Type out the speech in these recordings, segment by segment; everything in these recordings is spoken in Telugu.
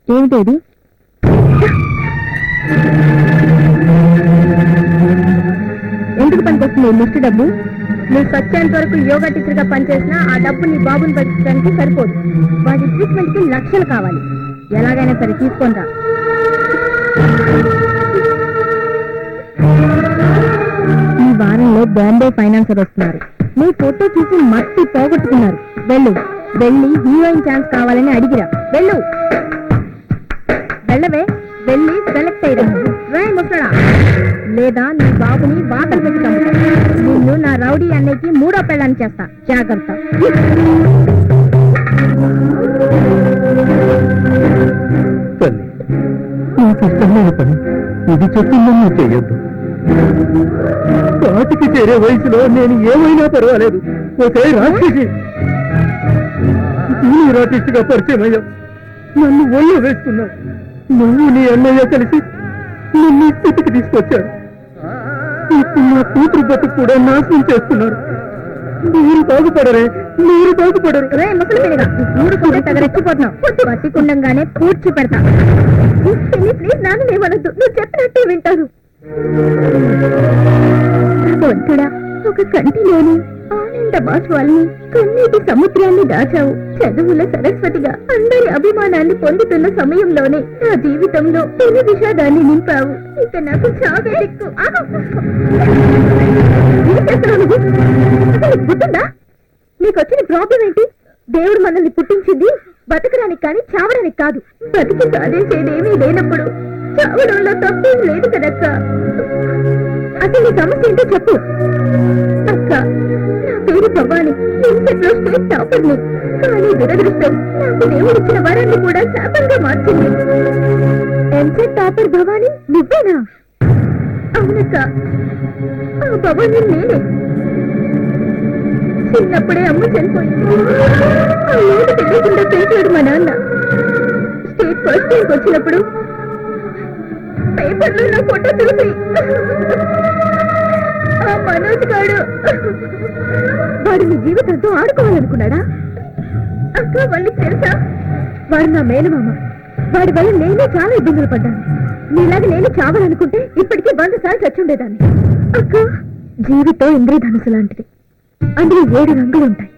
ఏమిటేది? ఎందుకు పనికొస్తుంది లిస్ట్ డబ్బు? నువ్వు సత్యంత వరకు యోగా టీచర్ గా పనిచేసినా ఆ డబ్బు నీ బాబుని బతికించడానికి సరిపోదు. వాడి ట్రీట్మెంట్ కి లక్షలు కావాలి. ఎలాగైనా సరే తీసుకుంటా. ఈ వారంలో బాంబే ఫైనాన్సర్ వస్తున్నారు. నీ ఫోటో చూసి మట్టి పోగొట్టుకున్నారు. వెళ్ళు, వెళ్ళి హీరోయిన్ ఛాన్స్ కావాలని అడిగిరా. వెళ్ళు, వెళ్ళవే, వెళ్ళి సెలెక్ట్ అయ్యరా. ముసడా, లేదా నీ బాబుని వాతలు పెట్టుతాము. నిన్ను నా రౌడీ అన్నయ్యకి 3వ పెళ్ళాన్ని చేస్తా. జాగ్రత్త. నాకు ఇష్టమైన పని ఇది చెప్పిందని నువ్వు చెయ్యొద్దు. పాటికి చేరే వయసులో నేను ఏమైనా పర్వాలేదు. ఒకే రాక్షసి రాటిస్ట్గా పరిచయం అయ్యా. నన్ను ఒళ్ళు వేసుకున్నావు. నువ్వు నీ అన్నయ్య కలిసి నిన్ను ఈ స్థితికి తీసుకొచ్చారు. ఇప్పుడు నా కూతురు బతుకు కూడా నాశనం చేస్తున్నారు. మీరు బాగుపడరే, మీరు బాగుపడరు. రెచ్చిపోతున్నావు. పట్టికుండంగానే కూర్చి పెడతా. ప్లీజ్ నాన్న ఏమనొద్దు. నువ్వు చెప్పినట్టే వింటాను. భగవంతుడా, ఒక కంటి లేని ఆనంద బాష్పాల్ని, కన్నీటి సముద్రాన్ని దాచావు. చదువుల సరస్వతిగా అందరి అభిమానాన్ని పొందుతున్న సమయంలోనే నా జీవితంలో పెను విషాదాన్ని నింపావు. ఇక నాకు చావే దిక్కు. ఏం చేస్తున్నావు నువ్వు? అసలు గుర్తుందా? నీకు వచ్చిన ప్రాబ్లం ఏంటి? దేవుడు మనల్ని పుట్టించింది బతకడానికి కానీ చావడానికి కాదు. బతికి సాధించేదేమీ లేనప్పుడు చావడంలో తప్పేం లేదు కదక్క. అసలు నీ సమస్య ఏంటో చెప్పు. అక్క, నా పేరు భవాని. ఎంసెట్ లో స్టేట్ టాపర్ని. కానీ దురదృష్టం నాకు దేవుడిచ్చిన వరాన్ని కూడా శాపంగా మార్చింది. ఎంసెట్ టాపర్ భవాని నువ్వేనా? అవునక్క, ఆ భవాని నేనే. చిన్నప్పుడే అమ్మ చనిపోయింది. ఆ ఏడు తెలియకుండా పెంచాడు మా నాన్న. స్టేట్ ఫస్ట్ టైంకి వచ్చినప్పుడు పేపర్లో నా ఫోటో చూసి ఆ మనోజ్ గాడు వాడు నీ జీవితంతో ఆడుకోవాలనుకున్నాడా? అక్క, వాళ్ళకి తెలుసా? వాడు నా మేనమామ. వాడి వల్ల నేనే చాలా ఇబ్బందులు పడ్డాను. నీలాగా నేను చావాలనుకుంటే ఇప్పటికీ 100 సార్లు చచ్చుండేదాన్ని. అక్క, జీవితం ఇంద్రధనుసు లాంటిది. అందులో 7 రంగులు ఉంటాయి.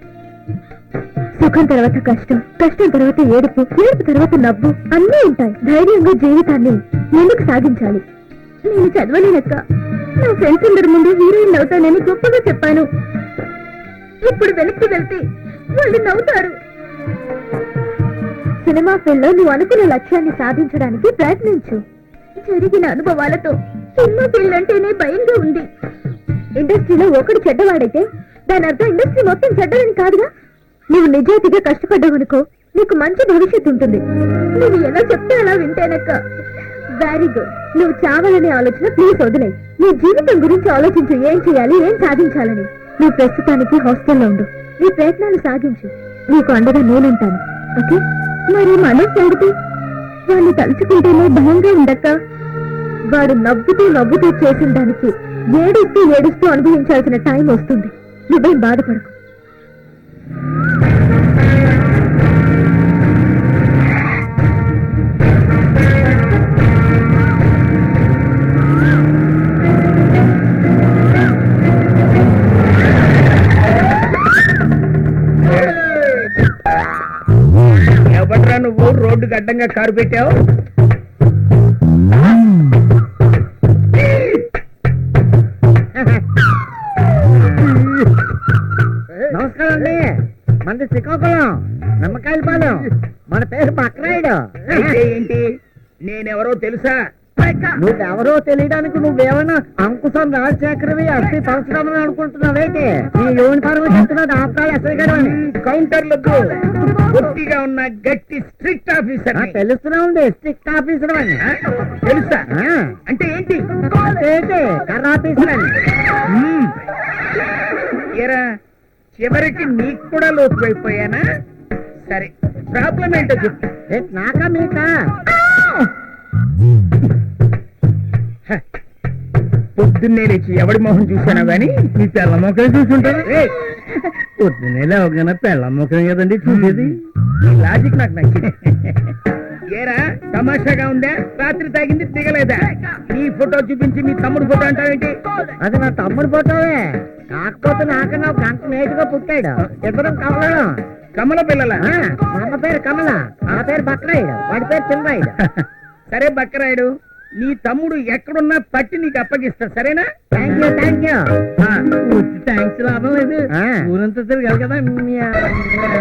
సుఖం తర్వాత కష్టం, కష్టం తర్వాత ఏడుపు, ఏడుపు తర్వాత నవ్వు అన్నీ ఉంటాయి. ధైర్యంగా జీవితాన్ని ముందుకు సాగించాలి. నేను చదవలేనక్క. నా ఫ్రెండ్స్ అందరి ముందు హీరోయిన్ అవుతానని గొప్పగా చెప్పాను. ఇప్పుడు వెనక్కి వెళ్తే వాళ్ళు నవ్వుతారు. సినిమా ఫీల్డ్ లో నువ్వు అనుకున్న లక్ష్యాన్ని సాధించడానికి ప్రయత్నించు. జరిగిన అనుభవాలతో సినిమా ఫీల్డ్ అంటేనే భయంగా ఉంది. ఇండస్ట్రీలో ఒకడు చెడ్డవాడైతే దాని అర్థం ఇండస్ట్రీ మొత్తం చెడ్డదని కాదుగా. నువ్వు నిజాయితీగా కష్టపడ్డావనుకో, నీకు మంచి భవిష్యత్తు ఉంటుంది. నువ్వు ఎలా చెప్తే అలా వింటేనక్క. Very good. నువ్వు చావాలనే ఆలోచన ప్లీజ్ వదిలేయ్. నీ జీవితం గురించి ఆలోచించు. ఏం చేయాలి, ఏం సాధించాలని. నువ్వు ప్రస్తుతానికి హాస్టల్లో ఉండు. నీ ప్రయత్నాలు సాగించు. నీకు అండగా నేనుంటాను. ఓకే? మరి మనోజ్ సంగతి? వాడిని తలుచుకుంటేనే భయంగా ఉండక్క. వాడు నవ్వుతూ నవ్వుతూ చేసిన దానికి ఏడుస్తూ ఏడుస్తూ అనుభవించాల్సిన టైం వస్తుంది. నువ్వేం బాధపడకు. ఎవట్రా నువ్వు రోడ్డుకి అడ్డంగా కారు పెట్టావు? నమస్కారం అండి. మనది శ్రీకాకుళం, నిమ్మకాయల పాలెం. మన పేరు బక్రాయుడు. ఏంటి, నేనెవరో తెలుసా? నువ్వెవరో తెలియడానికి నువ్వేమైనా అంకుశం రాజశేఖరవి అస్థి పరశురామని అనుకుంటున్నావేంటి? నీ యూనిఫార్మ్ చెప్తున్నది ఆఫ్టర్ ఎస్ఐ గారు అని. కౌంటర్లకు గట్టిగా ఉన్న గట్టి స్ట్రిక్ట్ ఆఫీసర్. తెలుస్తున్నా ఉంది, స్ట్రిక్ట్ ఆఫీసర్ అని. తెలుసా? అంటే ఏంటి? కర్ర ఆఫీసర్ అని. చివరికి నీకు కూడా లోతువైపోయానా? సరే, ప్రాబ్లం ఏంటో చెప్పు. నాకా మీకా? పొద్దున్నే లేచి ఎవడి మొహం చూసానా గాని నీ పెళ్ళ మొఖం చూసుంటాను. పొద్దున్నే లేవగానే పెళ్ళ మొఖం కదండి చూసేది. ఈ లాజిక్ నాకు నచ్చింది. ఏరా తమాషాగా ఉందా? రాత్రి తాగింది దిగలేదా? నీ ఫోటో చూపించి మీ తమ్ముడు ఫోటో అంటావేంటి? అది నా తమ్ముడు పోతావే, కాకపోతే నాకన్నా ఒక గంట నేటుగా పుట్టాడు. ఇద్దరం కమలం. కమల పిల్లల మా అమ్మ పేరు కమల, నా పేరు బక్రాయుడు, వాడి పేరు చిన్నరాయుడు. సరే బక్కరాయుడు, నీ తమ్ముడు ఎక్కడున్నా పట్టి నీకు అప్పగిస్తా, సరేనా? Thank you, thank you. Thanks లాభం లేదు, ఊరంతా తిరగాలి కదా.